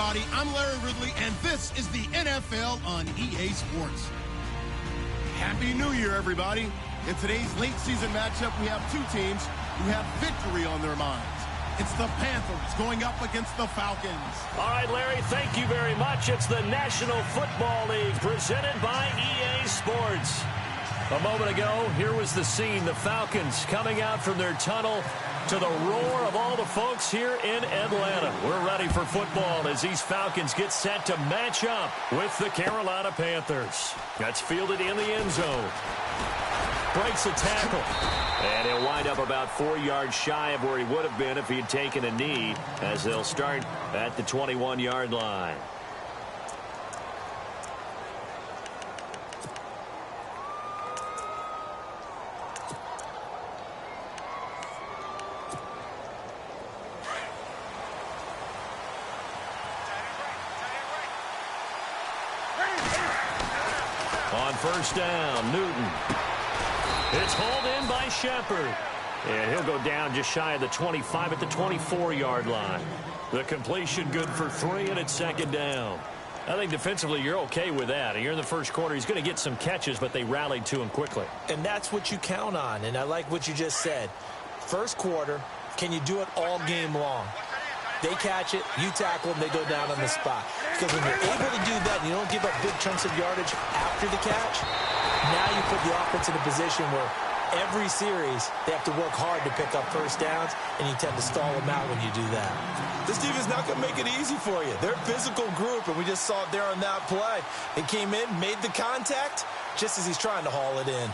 everybody. I'm Larry Ridley, and this is the NFL on EA Sports. Happy New Year, everybody. In today's late season matchup, we have two teams who have victory on their minds. It's the Panthers going up against the Falcons. All right, Larry, thank you very much. It's the National Football League presented by EA Sports. A moment ago, here was the scene. The Falcons coming out from their tunnel to the roar of all the folks here in Atlanta. We're ready for football as these Falcons get set to match up with the Carolina Panthers. That's fielded in the end zone. Breaks a tackle. And he'll wind up about 4 yards shy of where he would have been if he had taken a knee, as they'll start at the 21-yard line. On first down, Newton. It's hauled in by Shepard. And he'll go down just shy of the 25 at the 24-yard line. The completion good for 3, and it's second down. I think defensively you're okay with that. Here in the first quarter, he's going to get some catches, but they rallied to him quickly. And that's what you count on, and I like what you just said. First quarter, can you do it all game long? They catch it, you tackle them, they go down on the spot. Because when you're able to do that and you don't give up big chunks of yardage after the catch, now you put the offense in a position where every series they have to work hard to pick up first downs, and you tend to stall them out when you do that. This defense is not going to make it easy for you. They're a physical group, and we just saw it there on that play. They came in, made the contact, just as he's trying to haul it in.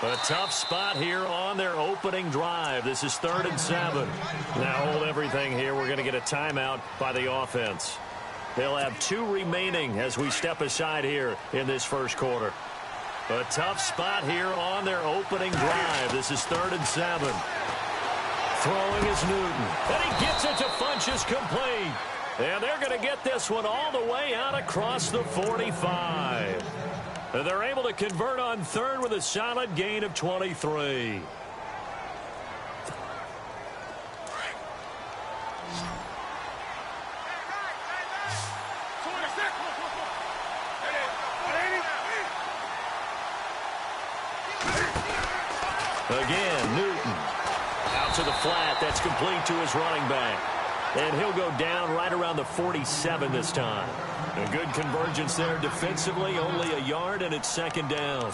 A tough spot here on their opening drive. This is 3rd and 7. Now hold everything here. We're going to get a timeout by the offense. They'll have 2 remaining as we step aside here in this first quarter. A tough spot here on their opening drive. This is 3rd and 7. Throwing is Newton. And he gets it to Funchess complete. And they're going to get this one all the way out across the 45. And they're able to convert on 3rd with a solid gain of 23. Again, Newton. Out to the flat. That's complete to his running back. And he'll go down right around the 47 this time. A good convergence there defensively. Only a yard, and it's second down.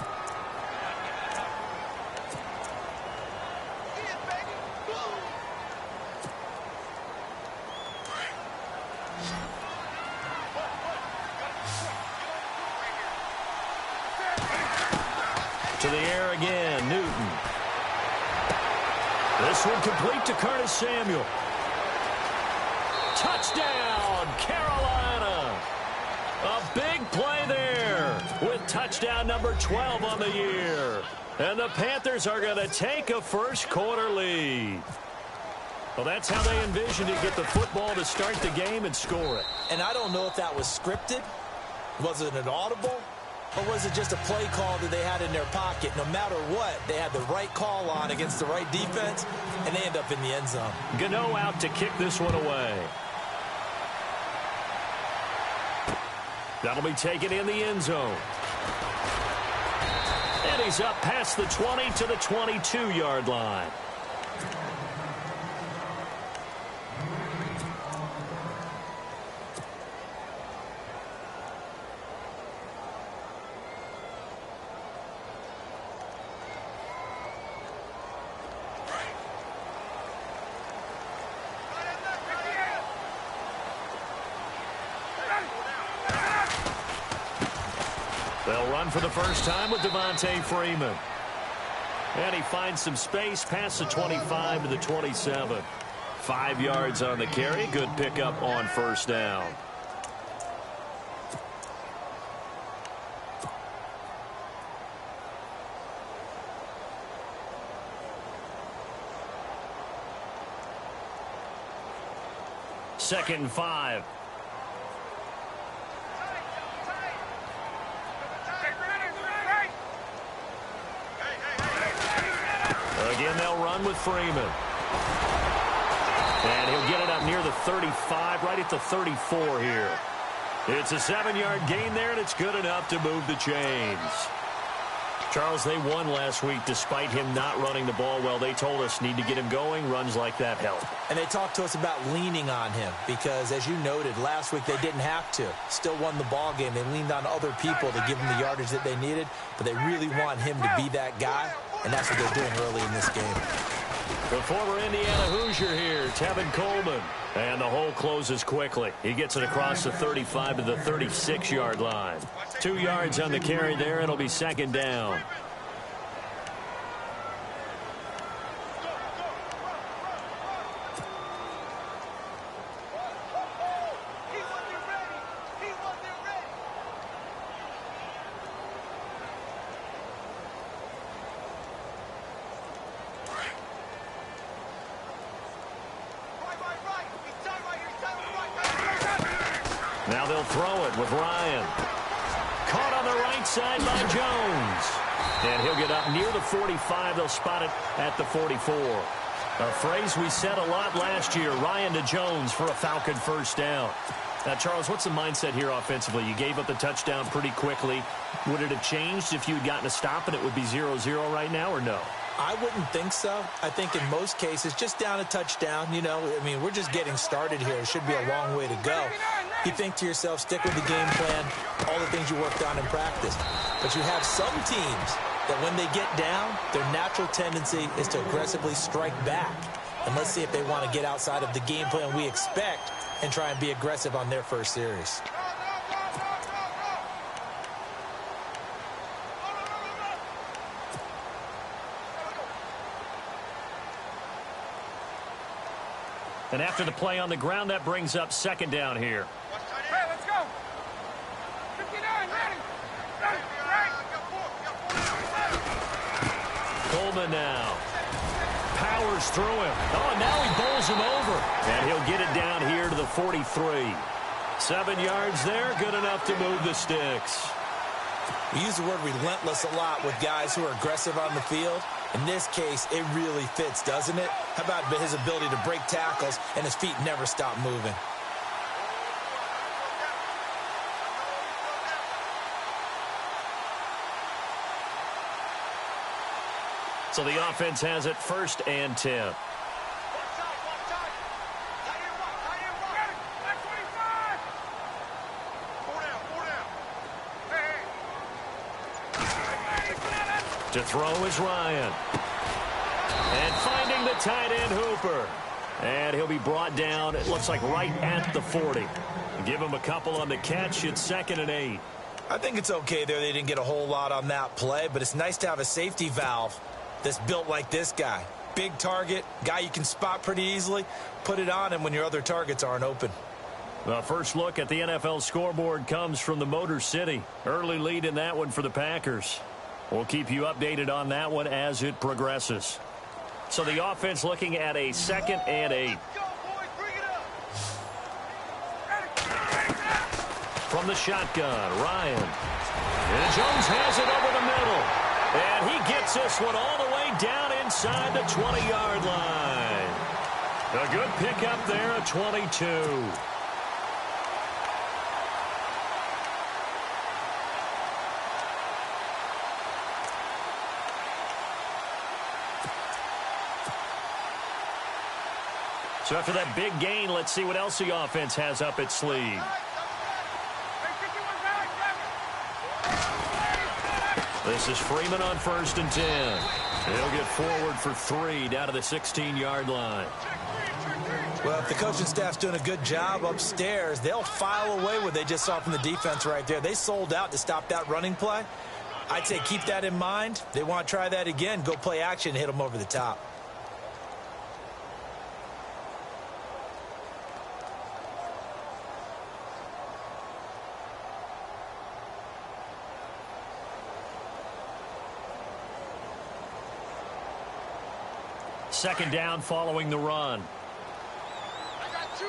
To the air again, Newton. This one complete to Curtis Samuel. Touchdown, Carolina. A big play there with touchdown number 12 on the year. And the Panthers are going to take a first quarter lead. Well, that's how they envisioned it, get the football to start the game and score it. And I don't know if that was scripted. Was it an audible? Or was it just a play call that they had in their pocket? No matter what, they had the right call on against the right defense, and they end up in the end zone. Gano out to kick this one away. That'll be taken in the end zone. And he's up past the 20 to the 22-yard line. They'll run for the first time with Devontae Freeman. And he finds some space past the 25 to the 27. 5 yards on the carry. Good pickup on first down. Second and 5. Again, they'll run with Freeman. And he'll get it up near the 35, right at the 34 here. It's a 7-yard gain there, and it's good enough to move the chains. Charles, they won last week despite him not running the ball well. They told us need to get him going. Runs like that help. And they talked to us about leaning on him because, as you noted, last week they didn't have to. Still won the ball game. They leaned on other people to give them the yardage that they needed, but they really want him to be that guy, and that's what they're doing early in this game. The former Indiana Hoosier here, Tevin Coleman. And the hole closes quickly. He gets it across the 35 to the 36-yard line. 2 yards on the carry there. It'll be second down. Now they'll throw it with Ryan. Caught on the right side by Jones. And he'll get up near the 45. They'll spot it at the 44. A phrase we said a lot last year, Ryan to Jones for a Falcon first down. Now, Charles, what's the mindset here offensively? You gave up the touchdown pretty quickly. Would it have changed if you had gotten a stop and it would be 0-0 right now, or no? I wouldn't think so. I think in most cases, just down a touchdown, you know, I mean, we're just getting started here. It should be a long way to go. You think to yourself, stick with the game plan, all the things you worked on in practice. But you have some teams that when they get down, their natural tendency is to aggressively strike back. And let's see if they want to get outside of the game plan we expect and try and be aggressive on their first series. And after the play on the ground, that brings up second down here. Hey, let's go. 59, ready. Coleman now. Powers through him. Oh, and now he bowls him over. And he'll get it down here to the 43. 7 yards there, good enough to move the sticks. We use the word relentless a lot with guys who are aggressive on the field. In this case, it really fits, doesn't it? How about his ability to break tackles and his feet never stop moving? So the offense has it 1st and 10. To throw is Ryan. And finding the tight end Hooper. And he'll be brought down, it looks like right at the 40. Give him a couple on the catch. It's 2nd and 8. I think it's okay there. They didn't get a whole lot on that play, but it's nice to have a safety valve that's built like this guy. Big target, guy you can spot pretty easily. Put it on him when your other targets aren't open. The first look at the NFL scoreboard comes from the Motor City. Early lead in that one for the Packers. We'll keep you updated on that one as it progresses. So the offense looking at a 2nd and 8. From the shotgun, Ryan. And Jones has it over the middle. And he gets this one all the way down inside the 20-yard line. A good pickup there at 22. So after that big gain, let's see what else the offense has up its sleeve. This is Freeman on 1st and 10. He'll get forward for 3 down to the 16-yard line. Well, if the coaching staff's doing a good job upstairs, they'll file away what they just saw from the defense right there. They sold out to stop that running play. I'd say keep that in mind. They want to try that again. Go play action, hit them over the top. Second down following the run. I got two.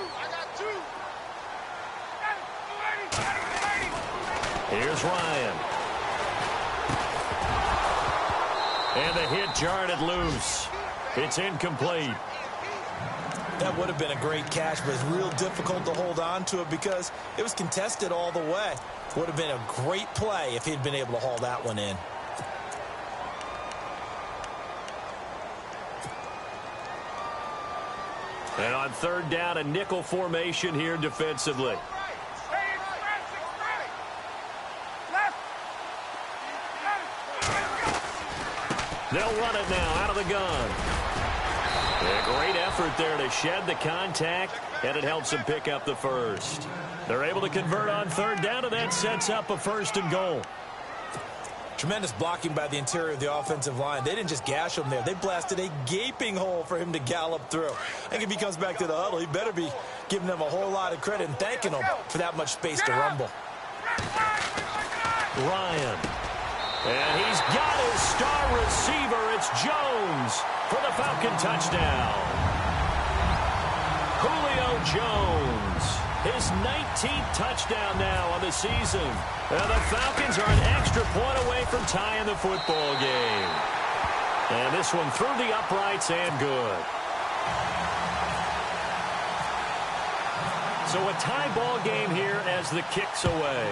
Here's Ryan. And the hit jarred it loose. It's incomplete. That would have been a great catch, but it's real difficult to hold on to it because it was contested all the way. Would have been a great play if he'd been able to haul that one in. And on third down, a nickel formation here defensively. They'll run it now out of the gun. A great effort there to shed the contact, and it helps them pick up the first. They're able to convert on third down, and that sets up a 1st and goal. Tremendous blocking by the interior of the offensive line. They didn't just gash him there. They blasted a gaping hole for him to gallop through. I think if he comes back to the huddle, he better be giving them a whole lot of credit and thanking them for that much space to rumble. Ryan. And he's got his star receiver. It's Jones for the Falcon touchdown. Julio Jones, his 19th touchdown now on the season. And the Falcons are an extra point away from tying the football game. And this one through the uprights and good. So a tie ball game here as the kick's away.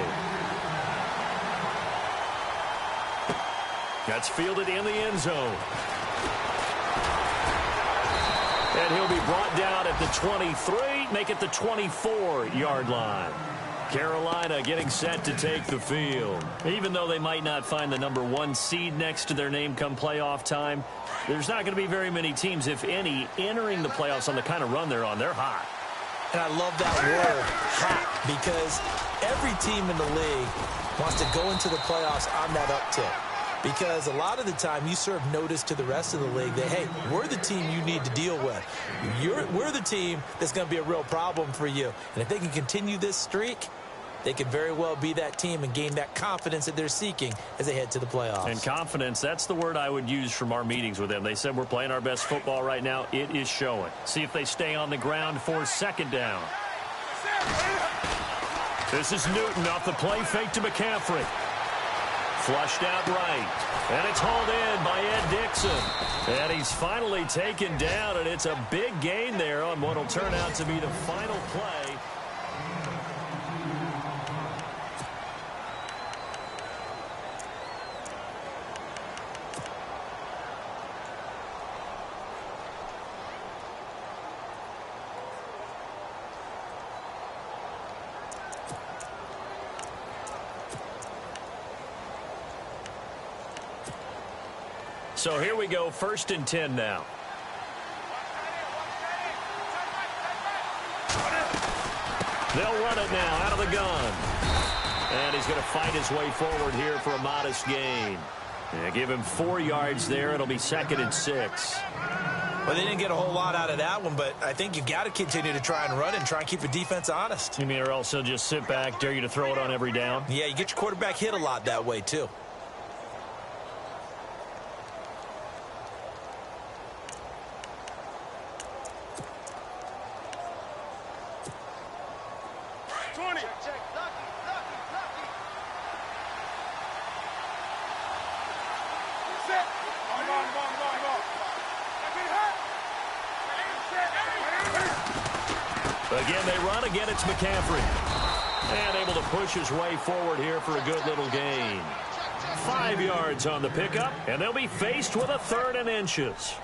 That's fielded in the end zone. And he'll be brought down at the 23, make it the 24-yard line. Carolina getting set to take the field. Even though they might not find the number 1 seed next to their name come playoff time, there's not going to be very many teams, if any, entering the playoffs on the kind of run they're on. They're hot. And I love that word, hot, because every team in the league wants to go into the playoffs on that uptick. Because a lot of the time you serve notice to the rest of the league that, hey, we're the team you need to deal with. We're the team that's going to be a real problem for you. And if they can continue this streak, they could very well be that team and gain that confidence that they're seeking as they head to the playoffs. And confidence, that's the word I would use from our meetings with them. They said we're playing our best football right now. It is showing. See if they stay on the ground for 2nd down. This is Newton off the play fake to McCaffrey. Flushed out right. And it's hauled in by Ed Dixon. And he's finally taken down, and it's a big gain there on what will turn out to be the final play. So here we go, 1st and 10 now. They'll run it now out of the gun. And he's going to fight his way forward here for a modest gain. Yeah, give him 4 yards there. It'll be 2nd and 6. Well, they didn't get a whole lot out of that one, but I think you've got to continue to try and run it and try and keep the defense honest. You mean, or else they'll just sit back, dare you to throw it on every down? Yeah, you get your quarterback hit a lot that way, too. Again, they run. Again, it's McCaffrey. And able to push his way forward here for a good little gain. 5 yards on the pickup, and they'll be faced with a 3rd and inches.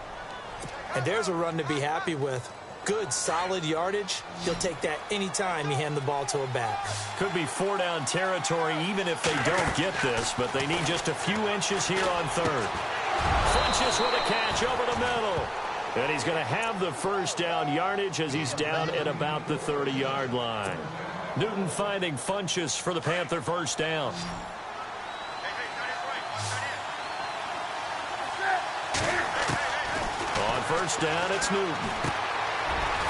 And there's a run to be happy with. Good, solid yardage. He'll take that anytime you hand the ball to a back. Could be 4-down territory even if they don't get this, but they need just a few inches here on 3rd. Funches with a catch over the middle. And he's going to have the 1st down yardage as he's down at about the 30-yard line. Newton finding Funches for the Panther 1st down. On 1st down, it's Newton.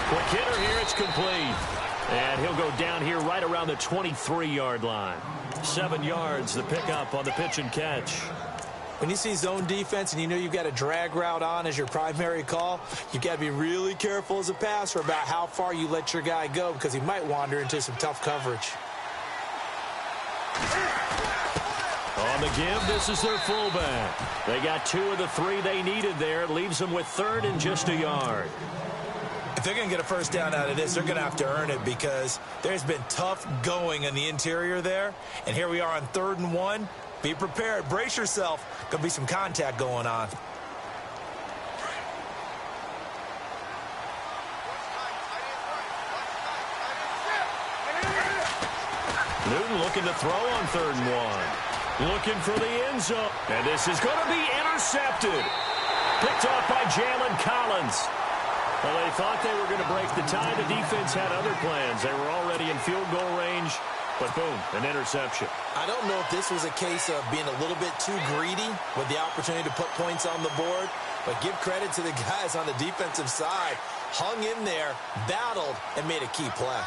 Quick hitter here, it's complete. And he'll go down here right around the 23-yard line. 7 yards, the pickup on the pitch and catch. When you see zone defense and you know you've got a drag route on as your primary call, you've got to be really careful as a passer about how far you let your guy go because he might wander into some tough coverage. On the give, this is their fullback. They got 2 of the 3 they needed there. It leaves them with 3rd and just a yard. If they're going to get a first down out of this, they're going to have to earn it because there's been tough going in the interior there. And here we are on 3rd and 1. Be prepared. Brace yourself. Going to be some contact going on. Newton looking to throw on 3rd and 1. Looking for the end zone. And this is going to be intercepted. Picked off by Jalen Collins. Well, they thought they were going to break the tie. The defense had other plans. They were already in field goal range. But boom, an interception. I don't know if this was a case of being a little bit too greedy with the opportunity to put points on the board. But give credit to the guys on the defensive side. Hung in there, battled, and made a key play.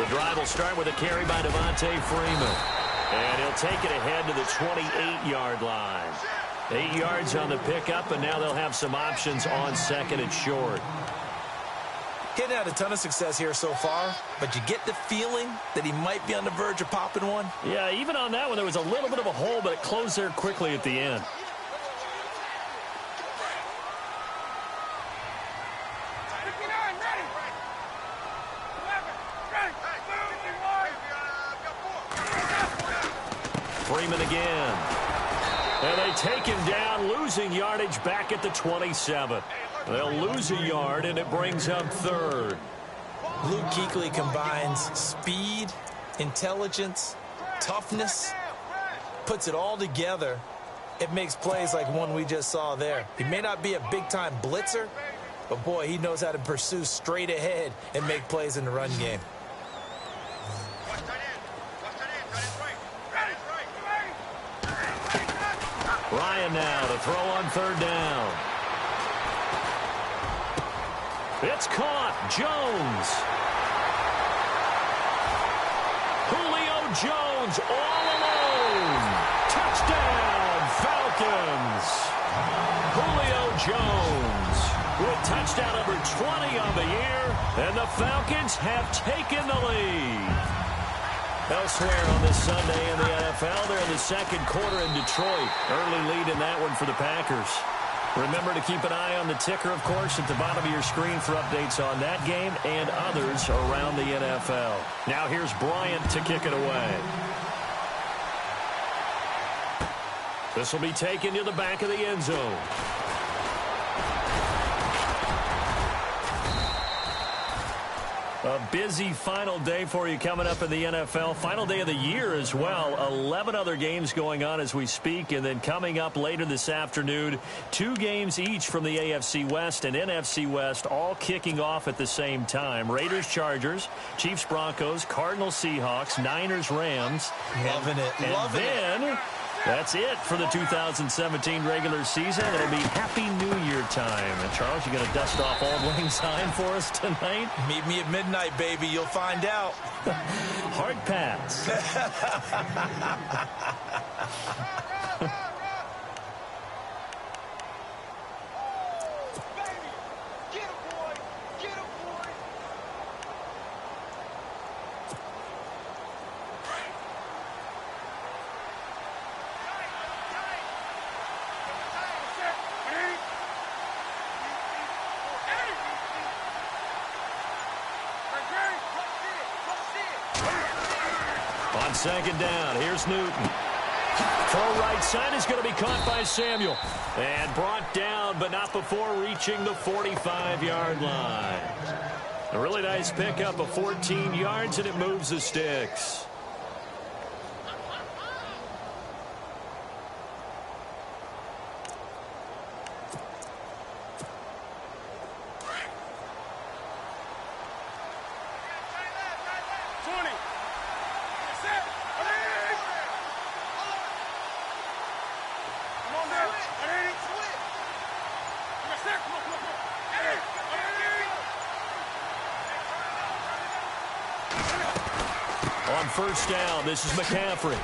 The drive will start with a carry by Devontae Freeman. And he'll take it ahead to the 28-yard line. 8 yards on the pickup, and now they'll have some options on 2nd and short. Getting had a ton of success here so far, but you get the feeling that he might be on the verge of popping one. Yeah, even on that one, there was a little bit of a hole, but it closed there quickly at the end. Freeman again. And they take him down, losing yardage back at the 27. They'll lose a yard, and it brings up 3rd. Luke Kuechly combines speed, intelligence, toughness, puts it all together. It makes plays like one we just saw there. He may not be a big-time blitzer, but, boy, he knows how to pursue straight ahead and make plays in the run game. Ryan now to throw on 3rd down. It's caught. Jones. Julio Jones all alone. Touchdown, Falcons. Julio Jones with touchdown number 20 on the year, and the Falcons have taken the lead. Elsewhere on this Sunday in the NFL, they're in the 2nd quarter in Detroit. Early lead in that one for the Packers. Remember to keep an eye on the ticker, of course, at the bottom of your screen for updates on that game and others around the NFL. Now here's Bryant to kick it away. This will be taken to the back of the end zone. A busy final day for you coming up in the NFL. Final day of the year as well. 11 other games going on as we speak. And then coming up later this afternoon, 2 games each from the AFC West and NFC West, all kicking off at the same time. Raiders, Chargers, Chiefs, Broncos, Cardinals, Seahawks, Niners, Rams. Loving it. And then that's it for the 2017 regular season. It'll be Happy New Year time. And Charles, you going to dust off Auld Lang Syne for us tonight? Meet me at midnight, baby. You'll find out. Hard pass. On 2nd down, here's Newton. Throw right side is going to be caught by Samuel. And brought down, but not before reaching the 45-yard line. A really nice pickup of 14 yards, and it moves the sticks. On 1st down, this is McCaffrey.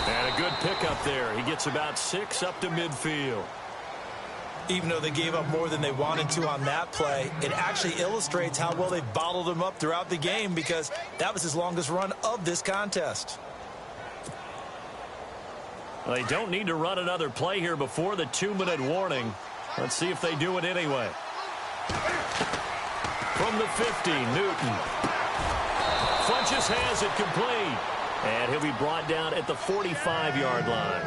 And a good pickup there. He gets about 6 up to midfield. Even though they gave up more than they wanted to on that play, it actually illustrates how well they bottled him up throughout the game because that was his longest run of this contest. Well, they don't need to run another play here before the 2-minute warning. Let's see if they do it anyway. From the 50, Newton. Funches has it complete. And he'll be brought down at the 45-yard line.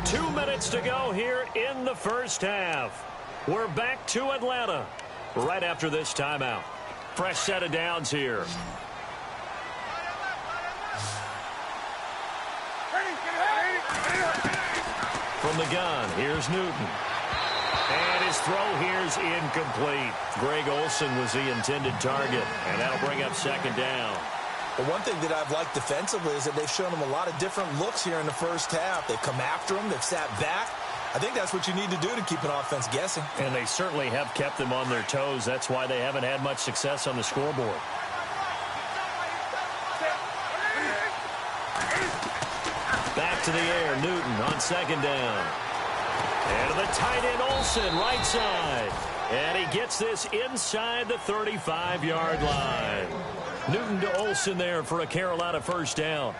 2 minutes to go here in the first half. We're back to Atlanta right after this timeout. Fresh set of downs here. From the gun, here's Newton. And his throw here's incomplete. Greg Olsen was the intended target, and that'll bring up second down. Well, one thing that I've liked defensively is that they've shown him a lot of different looks here in the first half. They've come after him. They've sat back. I think that's what you need to do to keep an offense guessing. And they certainly have kept them on their toes. That's why they haven't had much success on the scoreboard. Back to the air, Newton on second down. And to the tight end, Olsen, right side. And he gets this inside the 35-yard line. Newton to Olsen there for a Carolina first down.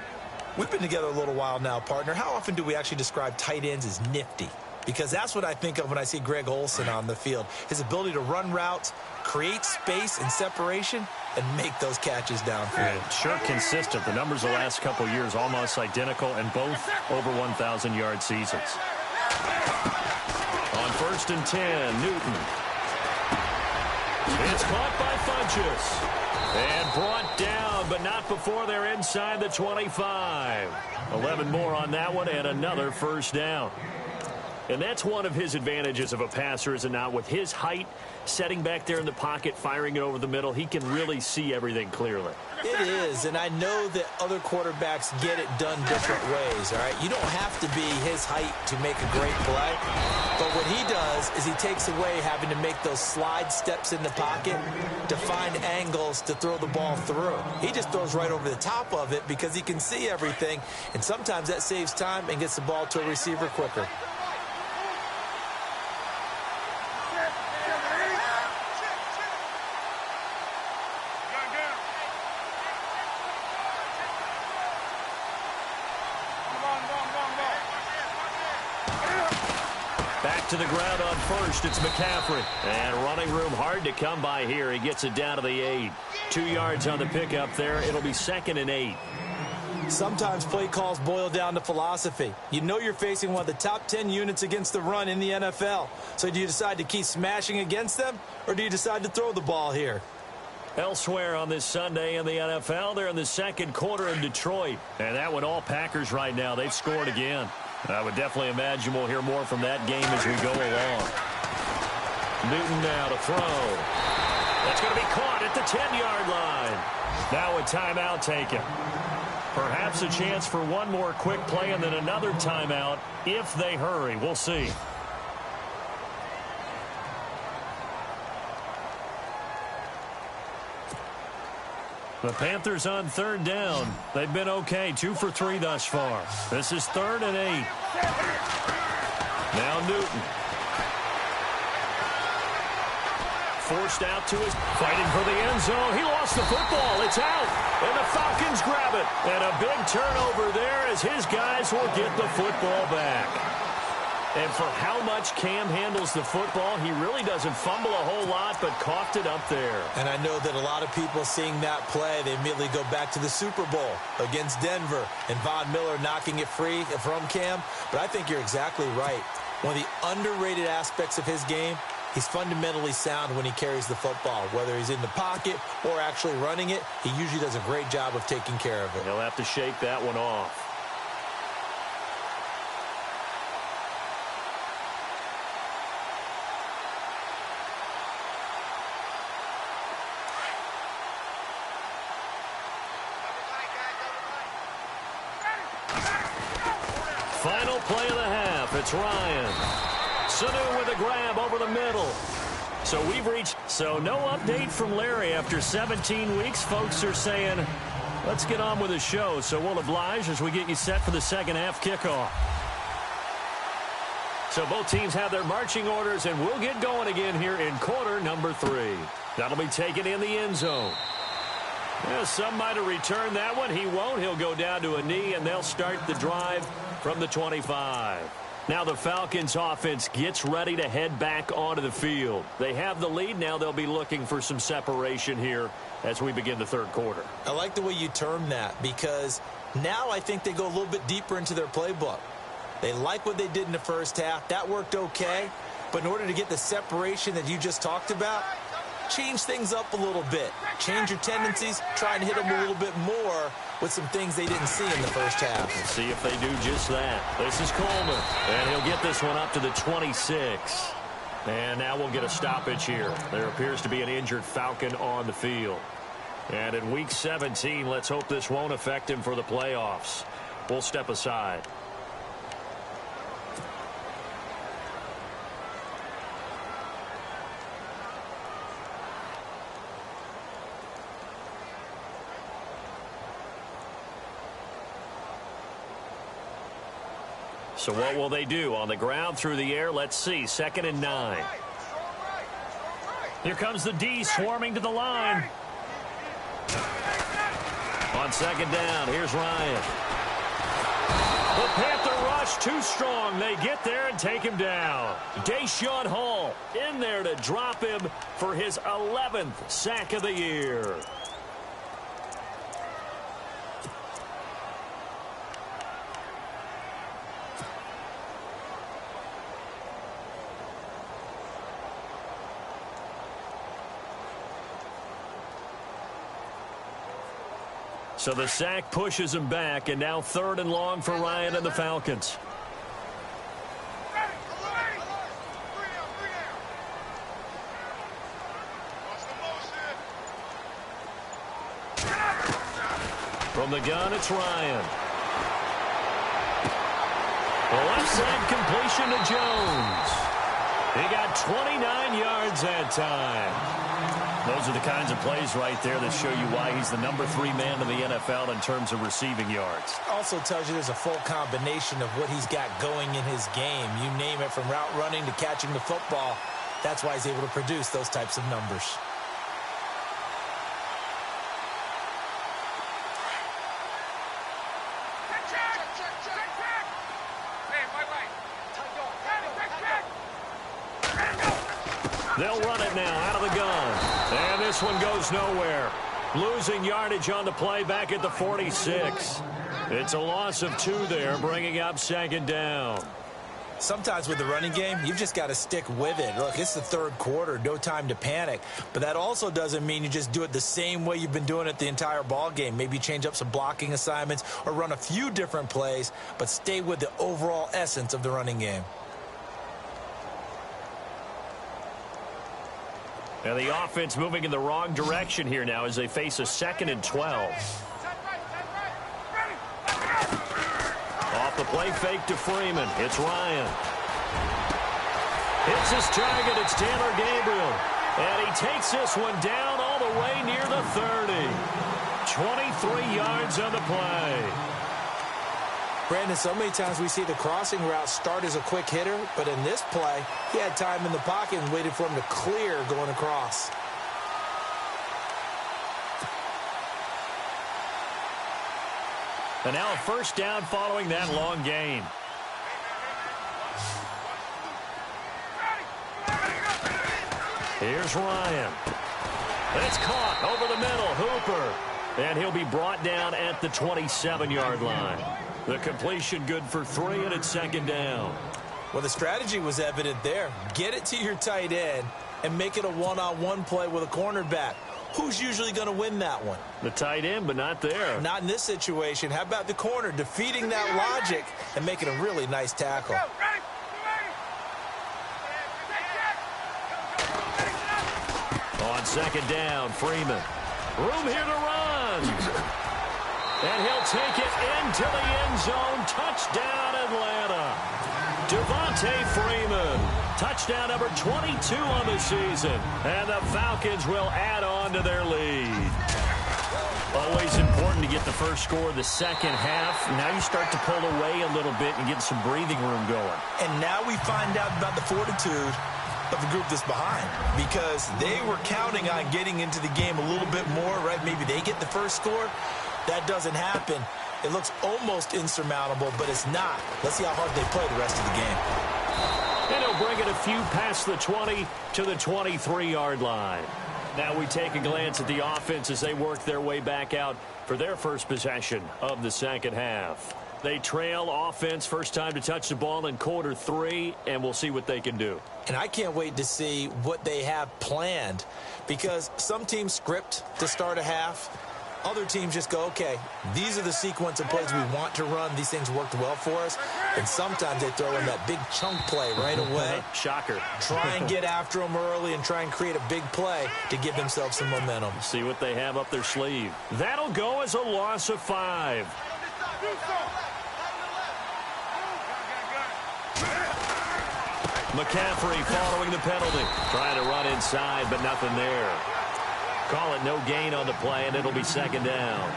We've been together a little while now, partner. How often do we actually describe tight ends as nifty? Because that's what I think of when I see Greg Olsen on the field. His ability to run routes, create space and separation, and make those catches downfield. And sure consistent. The numbers the last couple years almost identical, and both over 1,000-yard seasons. On 1st and 10, Newton. It's caught by Funches. And brought down, but not before they're inside the 25. 11 more on that one, and another first down. And that's one of his advantages of a passer, is it not? With his height, setting back there in the pocket, firing it over the middle, he can really see everything clearly. It is, and I know that other quarterbacks get it done different ways, all right? You don't have to be his height to make a great play, but what he does is he takes away having to make those slide steps in the pocket to find angles to throw the ball through. He just throws right over the top of it because he can see everything, and sometimes that saves time and gets the ball to a receiver quicker. Back to the ground on first. It's McCaffrey. And running room hard to come by here. He gets it down to the 8. 2 yards on the pickup there. It'll be 2nd and 8. Sometimes play calls boil down to philosophy. You know you're facing one of the top 10 units against the run in the NFL. So do you decide to keep smashing against them, or do you decide to throw the ball here? Elsewhere on this Sunday in the NFL, they're in the second quarter in Detroit. And that one all Packers right now. They've scored again. I would definitely imagine we'll hear more from that game as we go along. Newton now to throw. That's going to be caught at the 10-yard line. Now a timeout taken. Perhaps a chance for one more quick play and then another timeout if they hurry. We'll see. The Panthers on 3rd down. They've been okay, 2 for 3 thus far. This is 3rd and 8. Now Newton. Forced out to his, fighting for the end zone. He lost the football. It's out. And the Falcons grab it. And a big turnover there as his guys will get the football back. And for how much Cam handles the football, he really doesn't fumble a whole lot, but coughed it up there. And I know that a lot of people seeing that play, they immediately go back to the Super Bowl against Denver and Von Miller knocking it free from Cam. But I think you're exactly right. One of the underrated aspects of his game, he's fundamentally sound when he carries the football. Whether he's in the pocket or actually running it, he usually does a great job of taking care of it. He'll have to shake that one off. Final play of the half. It's Ryan. Sanu with a grab over the middle. So we've reached, no update from Larry after 17 weeks. Folks are saying, let's get on with the show. So we'll oblige as we get you set for the second half kickoff. So both teams have their marching orders, and we'll get going again here in quarter number 3. That'll be taken in the end zone. Yeah, some might have returned that one. He won't. He'll go down to a knee, and they'll start the drive from the 25. Now the Falcons offense gets ready to head back onto the field. They have the lead. Now they'll be looking for some separation here as we begin the third quarter. I like the way you term that, because now I think they go a little bit deeper into their playbook. They like what they did in the first half. That worked okay. But in order to get the separation that you just talked about, change things up a little bit. Change your tendencies. Try and hit them a little bit more with some things they didn't see in the first half. Let's see if they do just that. This is Coleman, and he'll get this one up to the 26. And now we'll get a stoppage here. There appears to be an injured Falcon on the field. And in Week 17, let's hope this won't affect him for the playoffs. We'll step aside. So what will they do? On the ground, through the air, let's see. 2nd and 9. Here comes the D swarming to the line. On 2nd down, here's Ryan. The Panther rush too strong. They get there and take him down. Deshaun Hall in there to drop him for his 11th sack of the year. So the sack pushes him back, and now 3rd and long for Ryan and the Falcons. From the gun, it's Ryan. The left side completion to Jones. He got 29 yards that time. Those are the kinds of plays right there that show you why he's the number 3 man in the NFL in terms of receiving yards. Also tells you there's a full combination of what he's got going in his game. You name it, from route running to catching the football. That's why he's able to produce those types of numbers. They'll run it now out of the gun. And this one goes nowhere. Losing yardage on the play back at the 46. It's a loss of 2 there, bringing up 2nd down. Sometimes with the running game, you've just got to stick with it. Look, it's the 3rd quarter, no time to panic. But that also doesn't mean you just do it the same way you've been doing it the entire ball game. Maybe change up some blocking assignments or run a few different plays, but stay with the overall essence of the running game. And the offense moving in the wrong direction here now as they face a 2nd and 12. Off the play fake to Freeman. It's Ryan. Hits his target. It's Taylor Gabriel. And he takes this one down all the way near the 30. 23 yards on the play. Brandon, so many times we see the crossing route start as a quick hitter, but in this play, he had time in the pocket and waited for him to clear going across. And now a 1st down following that long gain. Here's Ryan. It's caught over the middle. Hooper. And he'll be brought down at the 27-yard line. The completion good for 3, and it's 2nd down. Well, the strategy was evident there. Get it to your tight end and make it a one-on-one play with a cornerback. Who's usually going to win that one? The tight end, but not there. Not in this situation. How about the corner defeating that logic and making a really nice tackle? On 2nd down, Freeman. Room here to run. And he'll take it into the end zone. Touchdown, Atlanta. Devontae Freeman. Touchdown number 22 on the season. And the Falcons will add on to their lead. Always important to get the first score of the second half. Now you start to pull away a little bit and get some breathing room going. And now we find out about the fortitude of the group that's behind, because they were counting on getting into the game a little bit more, right? Maybe they get the first score. That doesn't happen. It looks almost insurmountable, but it's not. Let's see how hard they play the rest of the game. And he'll bring it a few past the 20 to the 23-yard line. Now we take a glance at the offense as they work their way back out for their first possession of the second half. They trail offense, first time to touch the ball in quarter 3, and we'll see what they can do. And I can't wait to see what they have planned, because some teams script to start a half. Other teams just go, okay, these are the sequence of plays we want to run. These things worked well for us. And sometimes they throw in that big chunk play right away. Shocker. Try and get after them early and try and create a big play to give themselves some momentum. See what they have up their sleeve. That'll go as a loss of 5. McCaffrey following the penalty. Trying to run inside, but nothing there. Call it no gain on the play, and it'll be second down.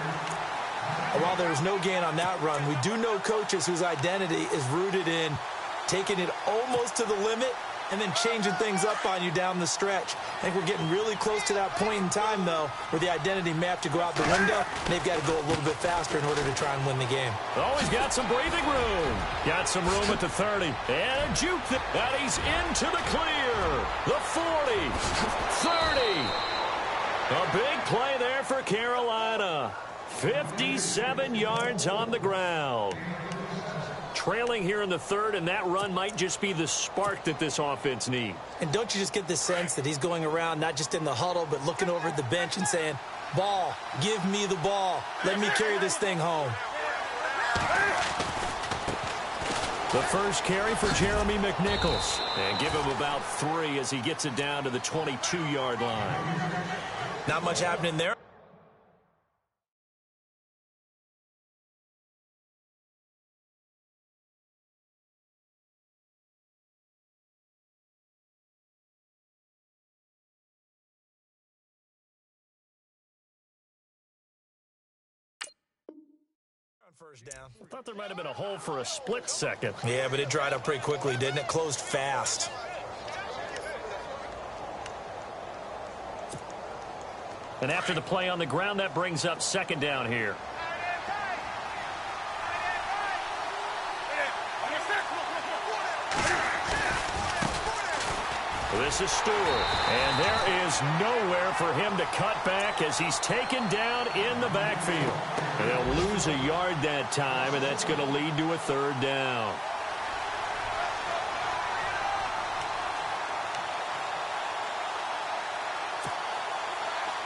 While there's no gain on that run, we do know coaches whose identity is rooted in taking it almost to the limit and then changing things up on you down the stretch. I think we're getting really close to that point in time, though, where the identity may have to go out the window, and they've got to go a little bit faster in order to try and win the game. Oh, he's got some breathing room. Got some room at the 30. And a juke that he's into the clear. The 40. 30. A big play there for Carolina. 57 yards on the ground. Trailing here in the third, and that run might just be the spark that this offense needs. And don't you just get the sense that he's going around, not just in the huddle, but looking over at the bench and saying, ball, give me the ball. Let me carry this thing home. The first carry for Jeremy McNichols. And give him about 3 as he gets it down to the 22-yard line. Not much happening there. On first down. I thought there might have been a hole for a split second. Yeah, but it dried up pretty quickly, didn't it? Closed fast. And after the play on the ground, that brings up second down here. This is Stewart. And there is nowhere for him to cut back as he's taken down in the backfield. And they'll lose a yard that time, and that's going to lead to a third down.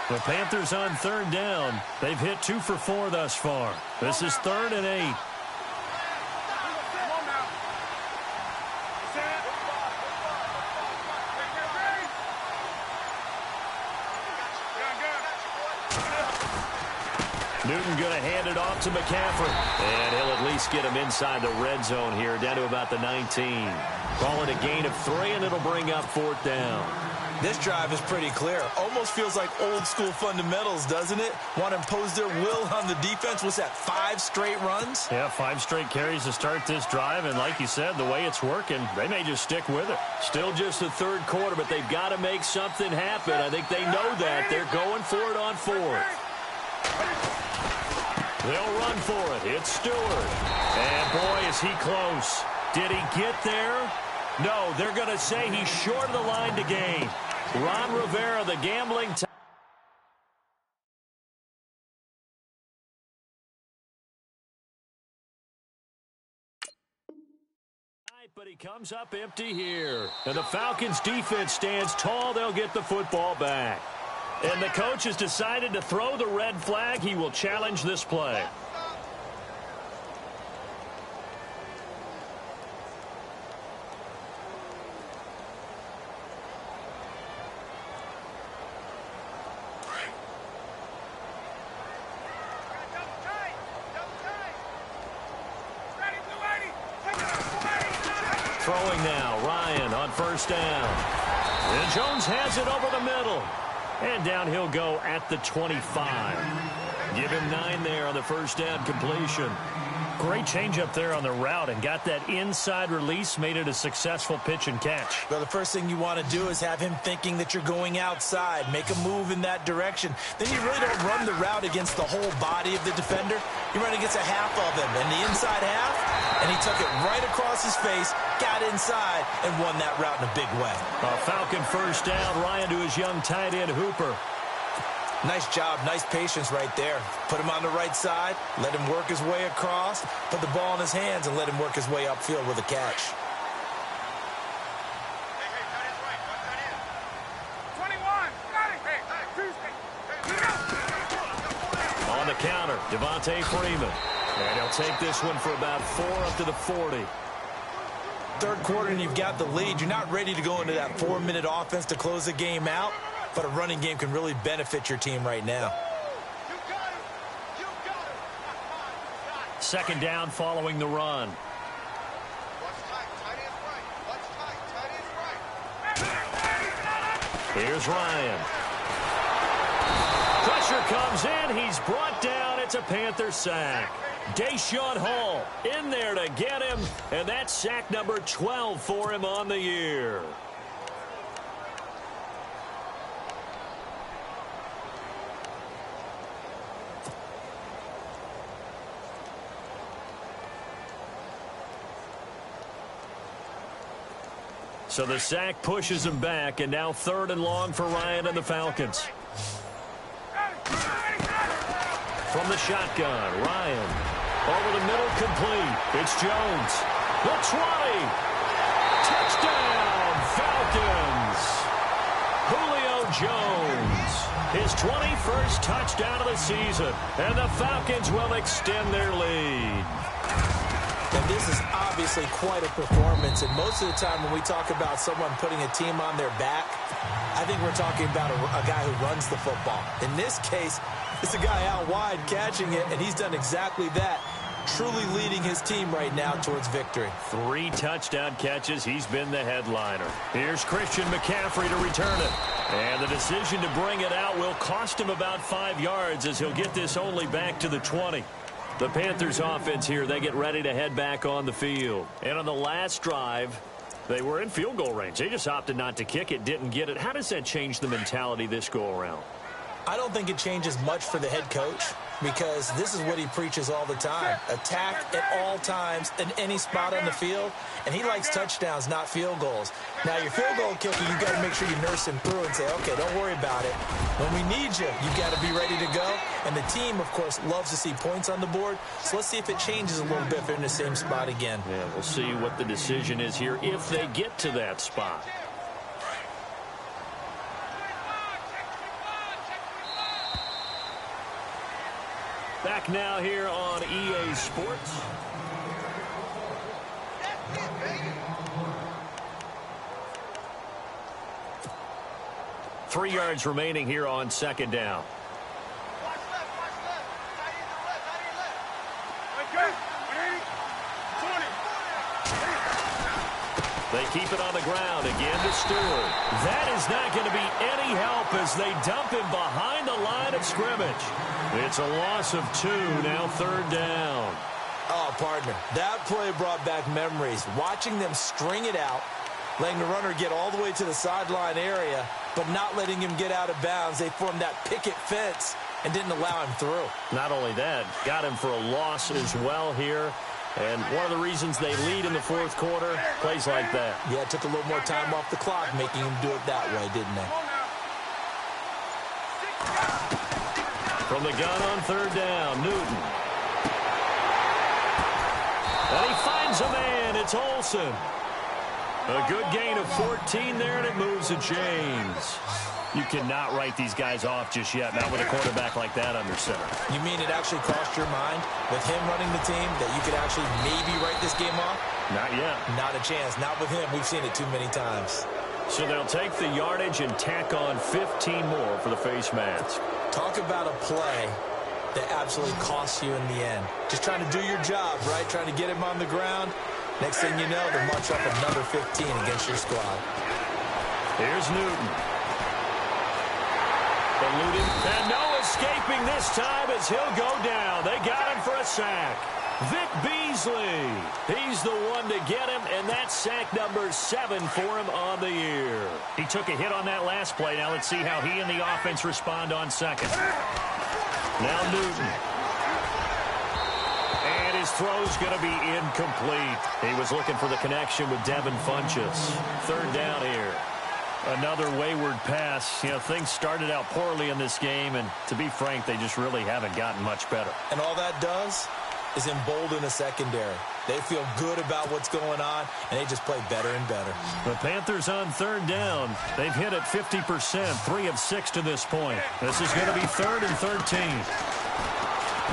The Panthers on third down. They've hit 2 for 4 thus far. This is 3rd and 8. Newton going to hand it off to McCaffrey. And he'll at least get him inside the red zone here, down to about the 19. Call it a gain of 3, and it'll bring up 4th down. This drive is pretty clear. Almost feels like old school fundamentals, doesn't it? Want to impose their will on the defense. What's that, 5 straight runs? Yeah, 5 straight carries to start this drive. And like you said, the way it's working, they may just stick with it. Still just the third quarter, but they've got to make something happen. I think they know that. They're going for it on 4th. They'll run for it. It's Stewart. And boy, is he close. Did he get there? No, they're going to say he's short of the line to gain. Ron Rivera, the gambling time. But he comes up empty here. And the Falcons defense stands tall. They'll get the football back. And the coach has decided to throw the red flag. He will challenge this play. Throwing now, Ryan on first down. And Jones has it over the middle. And down he'll go at the 25. Give him 9 there on the first down completion. Great change up there on the route and got that inside release, made it a successful pitch and catch. Well, the first thing you want to do is have him thinking that you're going outside, make a move in that direction. Then you really don't run the route against the whole body of the defender. You run against a half of him in the inside half, and he took it right across his face, got inside, and won that route in a big way. A Falcon first down. Ryan to his young tight end, Hooper. Nice job, nice patience right there. Put him on the right side, let him work his way across, put the ball in his hands, and let him work his way upfield with a catch. 21, got it. On the counter, Devontae Freeman. And he'll take this one for about 4 up to the 40. Third quarter and you've got the lead. You're not ready to go into that 4-minute offense to close the game out, but a running game can really benefit your team right now. You got it. You got it. Second down following the run. Watch tight. Tight end's right. Watch tight. Tight end's right. Here's Ryan. Pressure comes in. He's brought down. It's a Panther sack. Deshaun Hall in there to get him, and that's sack number 12 for him on the year. So the sack pushes him back, and now 3rd and long for Ryan and the Falcons. From the shotgun, Ryan. Over the middle, complete. It's Jones. The 20. Touchdown, Falcons. Julio Jones. His 21st touchdown of the season. And the Falcons will extend their lead. And this is obviously quite a performance. And most of the time when we talk about someone putting a team on their back, I think we're talking about a guy who runs the football. In this case, it's a guy out wide catching it, and he's done exactly that, truly leading his team right now towards victory. 3 touchdown catches. He's been the headliner. Here's Christian McCaffrey to return it. And the decision to bring it out will cost him about 5 yards as he'll get this only back to the 20. The Panthers offense here, they get ready to head back on the field. And on the last drive, they were in field goal range. They just opted not to kick it, didn't get it. How does that change the mentality this go around? I don't think it changes much for the head coach because this is what he preaches all the time. Attack at all times in any spot on the field, and he likes touchdowns, not field goals. Now, your field goal kicker, you've got to make sure you nurse him through and say, okay, don't worry about it. When we need you, you've got to be ready to go. And the team, of course, loves to see points on the board. So let's see if it changes a little bit if they're in the same spot again. Yeah, we'll see what the decision is here if they get to that spot. Back now here on EA Sports. Three yards remaining here on second down. Watch left. Tight end left. Okay. 20. They keep it on the ground again to Stewart. That is not going to be any help as they dump him behind the line of scrimmage. It's a loss of 2, now third down. Oh, partner, that play brought back memories. Watching them string it out, letting the runner get all the way to the sideline area, but not letting him get out of bounds. They formed that picket fence and didn't allow him through. Not only that, got him for a loss as well here. And one of the reasons they lead in the fourth quarter, plays like that. Yeah, it took a little more time off the clock, making him do it that way, didn't they? From the gun on third down, Newton. And he finds a man. It's Olsen. A good gain of 14 there, and it moves the chains. You cannot write these guys off just yet, not with a quarterback like that under center. You mean it actually crossed your mind with him running the team that you could actually maybe write this game off? Not yet. Not a chance. Not with him. We've seen it too many times. So they'll take the yardage and tack on 15 more for the face mask. Talk about a play that absolutely costs you in the end. Just trying to do your job, right? Trying to get him on the ground. Next thing you know, they'll march up another 15 against your squad. Here's Newton. Eluding, and Noah's escaping this time as he'll go down. They got him for a sack. Vic Beasley, he's the one to get him, and that's sack number 7 for him on the year. He took a hit on that last play. Now let's see how he and the offense respond on second. Now Newton. And his throw's going to be incomplete. He was looking for the connection with Devin Funchess. 3rd down here. Another wayward pass. You know, things started out poorly in this game, and to be frank, they just really haven't gotten much better. And all that does is embolden the secondary. They feel good about what's going on, and they just play better and better. The Panthers on 3rd down. They've hit it 50%, 3 of 6 to this point. This is going to be 3rd and 13.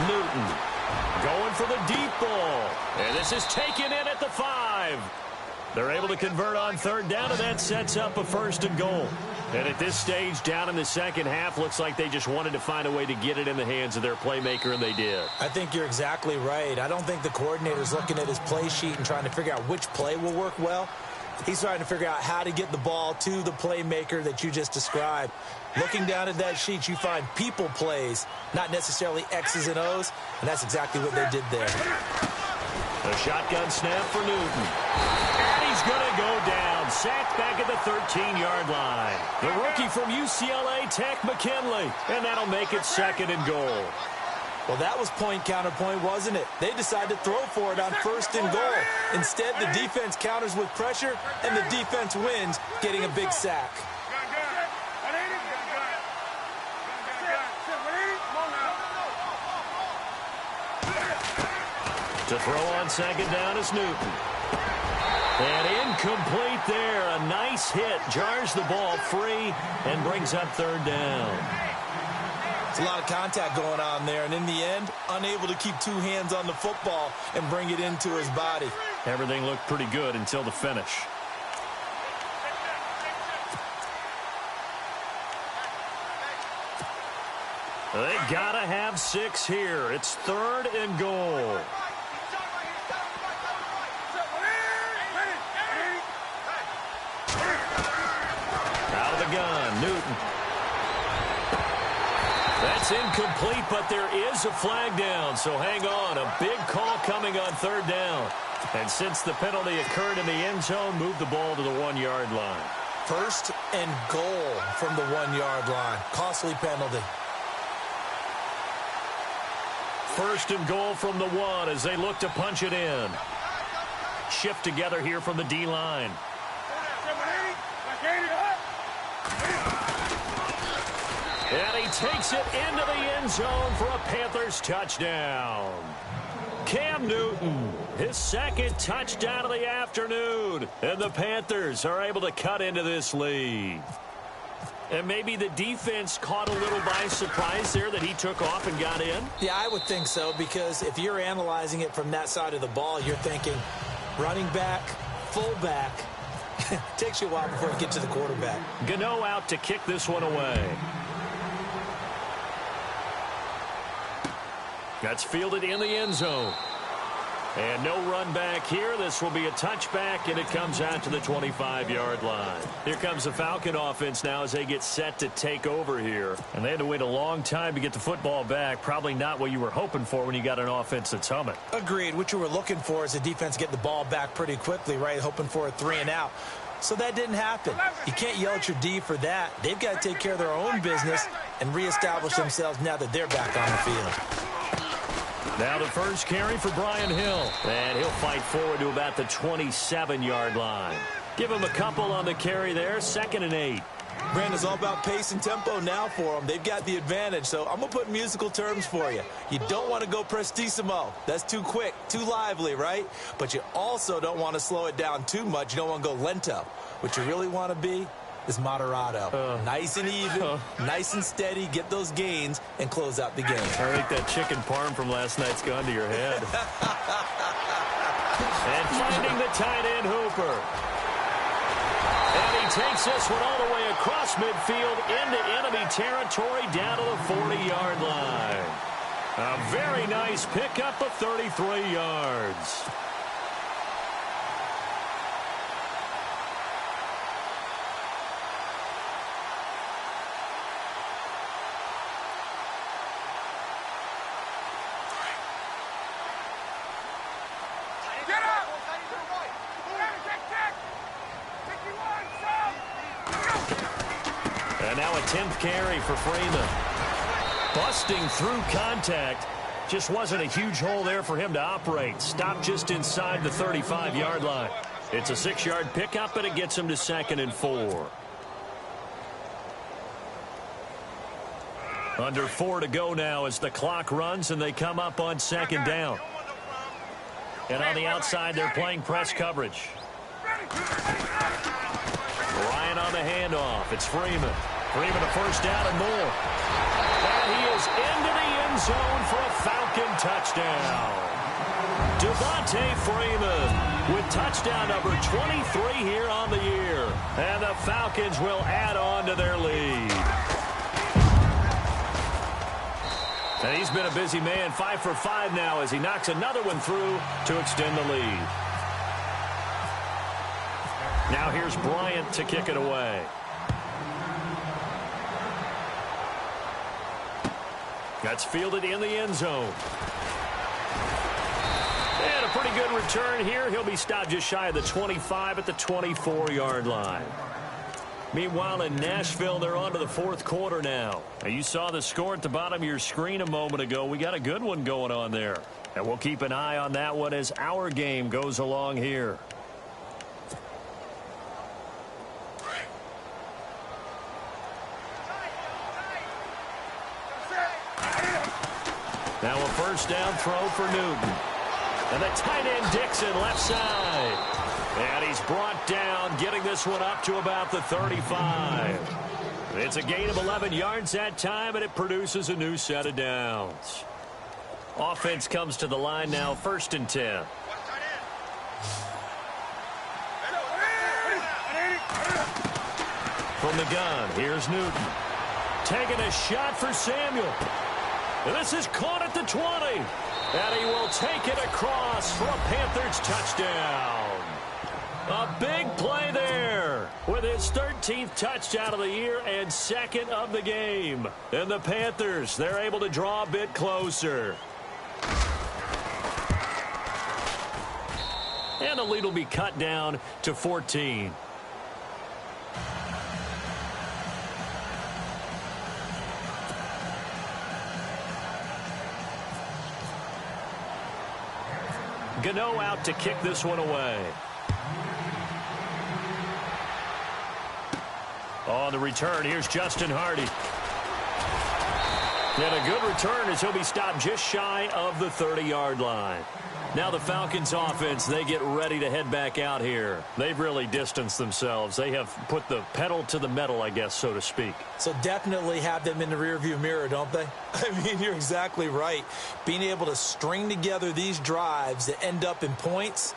Newton going for the deep ball. And this is taken in at the 5. They're able to convert on 3rd down, and that sets up a 1st and goal. And at this stage, down in the second half, looks like they just wanted to find a way to get it in the hands of their playmaker, and they did. I think you're exactly right. I don't think the coordinator's looking at his play sheet and trying to figure out which play will work well. He's trying to figure out how to get the ball to the playmaker that you just described. Looking down at that sheet, you find people plays, not necessarily X's and O's, and that's exactly what they did there. A shotgun snap for Newton. And he's going to go down. Sacked back at the 13-yard line. The rookie from UCLA, Tech McKinley. And that'll make it 2nd and goal. Well, that was point counterpoint, wasn't it? They decided to throw for it on 1st and goal. Instead, the defense counters with pressure, and the defense wins, getting a big sack. To throw on 2nd down is Newton. And incomplete there. A nice hit. Jars the ball free and brings up 3rd down. It's a lot of contact going on there, and in the end, unable to keep 2 hands on the football and bring it into his body. Everything looked pretty good until the finish. They gotta have 6 here. It's 3rd and goal. Out of the gun, Newton. That's incomplete, but there is a flag down, so hang on. A big call coming on 3rd down. And since the penalty occurred in the end zone, move the ball to the 1-yard line. 1st and goal from the 1-yard line. Costly penalty. 1st and goal from the 1 as they look to punch it in. Shift together here from the D-line. And he takes it into the end zone for a Panthers touchdown. Cam Newton, his 2nd touchdown of the afternoon. And the Panthers are able to cut into this lead. And maybe the defense caught a little by surprise there that he took off and got in? Yeah, I would think so, because if you're analyzing it from that side of the ball, you're thinking running back, fullback. Takes you a while before you get to the quarterback. Gano out to kick this one away. That's fielded in the end zone. And no run back here. This will be a touchback, and it comes out to the 25-yard line. Here comes the Falcon offense now as they get set to take over here. And they had to wait a long time to get the football back. Probably not what you were hoping for when you got an offense that's humming. Agreed. What you were looking for is the defense get the ball back pretty quickly, right? Hoping for a 3 and out. So that didn't happen. You can't yell at your D for that. They've got to take care of their own business and reestablish themselves now that they're back on the field. Now the first carry for Brian Hill. And he'll fight forward to about the 27-yard line. Give him a couple on the carry there. 2nd and 8. Brandon, it's all about pace and tempo now for them. They've got the advantage, so I'm going to put musical terms for you. You don't want to go prestissimo. That's too quick, too lively, right? But you also don't want to slow it down too much. You don't want to go lento. What you really want to be is moderato. Nice and even, nice and steady, get those gains, and close out the game. I think that chicken parm from last night's gone to your head. And finding the tight end, Hooper. And he takes this one all the way across midfield into enemy territory down to the 40-yard line. A very nice pickup of 33 yards. And now a 10th carry for Freeman. Busting through contact. Just wasn't a huge hole there for him to operate. Stopped just inside the 35-yard line. It's a 6-yard pickup, and it gets him to 2nd and 4. Under 4 to go now as the clock runs, and they come up on 2nd down. And on the outside, they're playing press coverage. Ryan on the handoff. It's Freeman. Freeman a first down and more. And he is into the end zone for a Falcon touchdown. Devontae Freeman with touchdown number 23 here on the year. And the Falcons will add on to their lead. And he's been a busy man, 5 for 5 now as he knocks another one through to extend the lead. Now here's Bryant to kick it away. That's fielded in the end zone. And a pretty good return here. He'll be stopped just shy of the 25 at the 24-yard line. Meanwhile, in Nashville, they're on to the 4th quarter now. And you saw the score at the bottom of your screen a moment ago. We got a good one going on there. And we'll keep an eye on that one as our game goes along here. Now a first down throw for Newton. And the tight end Dixon left side. And he's brought down, getting this one up to about the 35. It's a gain of 11 yards that time, and it produces a new set of downs. Offense comes to the line now, 1st and 10. From the gun, here's Newton. Taking a shot for Samuel. And this is caught at the 20. And he will take it across for a Panthers touchdown. A big play there with his 13th touchdown of the year and 2nd of the game. And the Panthers, they're able to draw a bit closer. And the lead will be cut down to 14. Gano out to kick this one away. On the return, here's Justin Hardy. And a good return as he'll be stopped just shy of the 30-yard line. Now the Falcons offense, they get ready to head back out here. They've really distanced themselves. They have put the pedal to the metal, I guess, so to speak. So definitely have them in the rearview mirror, don't they? I mean, you're exactly right. Being able to string together these drives that end up in points,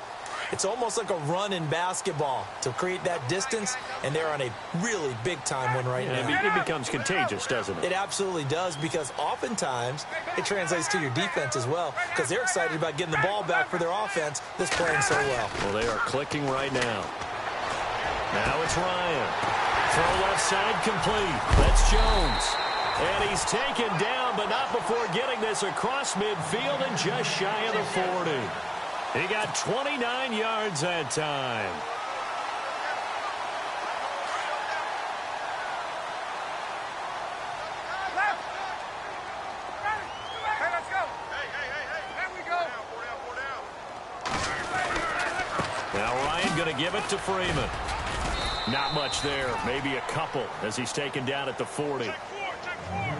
it's almost like a run in basketball to create that distance, and they're on a really big-time one right now. It becomes contagious, doesn't it? It absolutely does, because oftentimes it translates to your defense as well, because they're excited about getting the ball back for their offense that's playing so well. Well, they are clicking right now. Now it's Ryan. Throw left side complete. That's Jones. And he's taken down, but not before getting this across midfield and just shy of the 40. He got 29 yards that time. Hey, let's go. Hey. There we go. Now Ryan going to give it to Freeman. Not much there. Maybe a couple as he's taken down at the 40. Check four.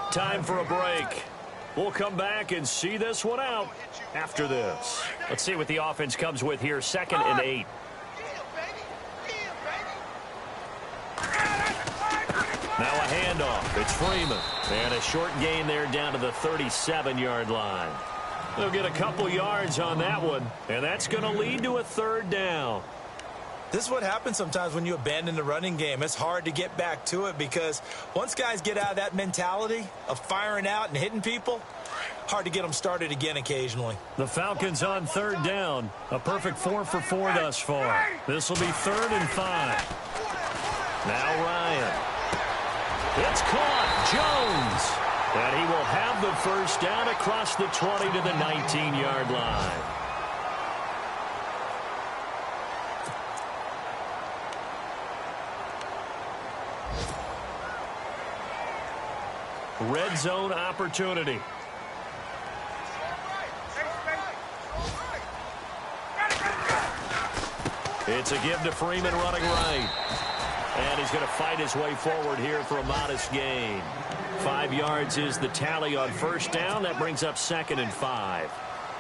Time for a break. We'll come back and see this one out after this. Let's see what the offense comes with here. 2nd and 8. Now a handoff. It's Freeman. And a short gain there down to the 37-yard line. They'll get a couple yards on that one, and that's going to lead to a 3rd down. This is what happens sometimes when you abandon the running game. It's hard to get back to it because once guys get out of that mentality of firing out and hitting people, hard to get them started again occasionally. The Falcons on 3rd down. A perfect 4 for 4 thus far. This will be 3rd and 5. Now Ryan. It's caught. Jones. And he will have the first down across the 20 to the 19-yard line. Red zone opportunity. It's a give to Freeman running right. And he's going to fight his way forward here for a modest gain. 5 yards is the tally on first down. That brings up 2nd and 5.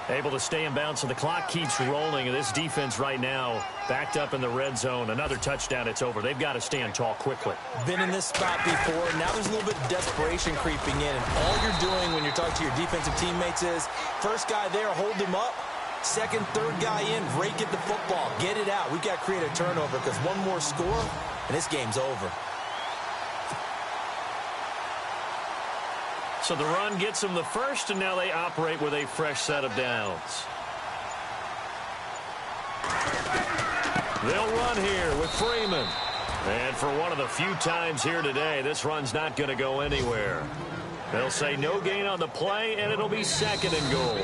Able to stay in bounds, so the clock keeps rolling. And this defense right now backed up in the red zone. Another touchdown, it's over. They've got to stand tall quickly. Been in this spot before. Now there's a little bit of desperation creeping in. And all you're doing when you're talking to your defensive teammates is, first guy there, hold him up. Second, third guy in, rake at the football. Get it out. We've got to create a turnover because one more score, and this game's over. So the run gets them the first, and now they operate with a fresh set of downs. They'll run here with Freeman. And for one of the few times here today, this run's not going to go anywhere. They'll say no gain on the play, and it'll be 2nd and goal.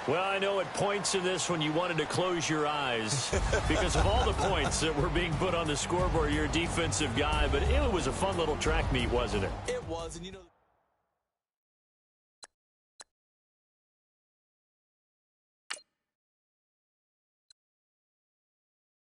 Well, I know at points in this when you wanted to close your eyes because of all the points that were being put on the scoreboard. You're a defensive guy, but it was a fun little track meet, wasn't it? It was, and you know...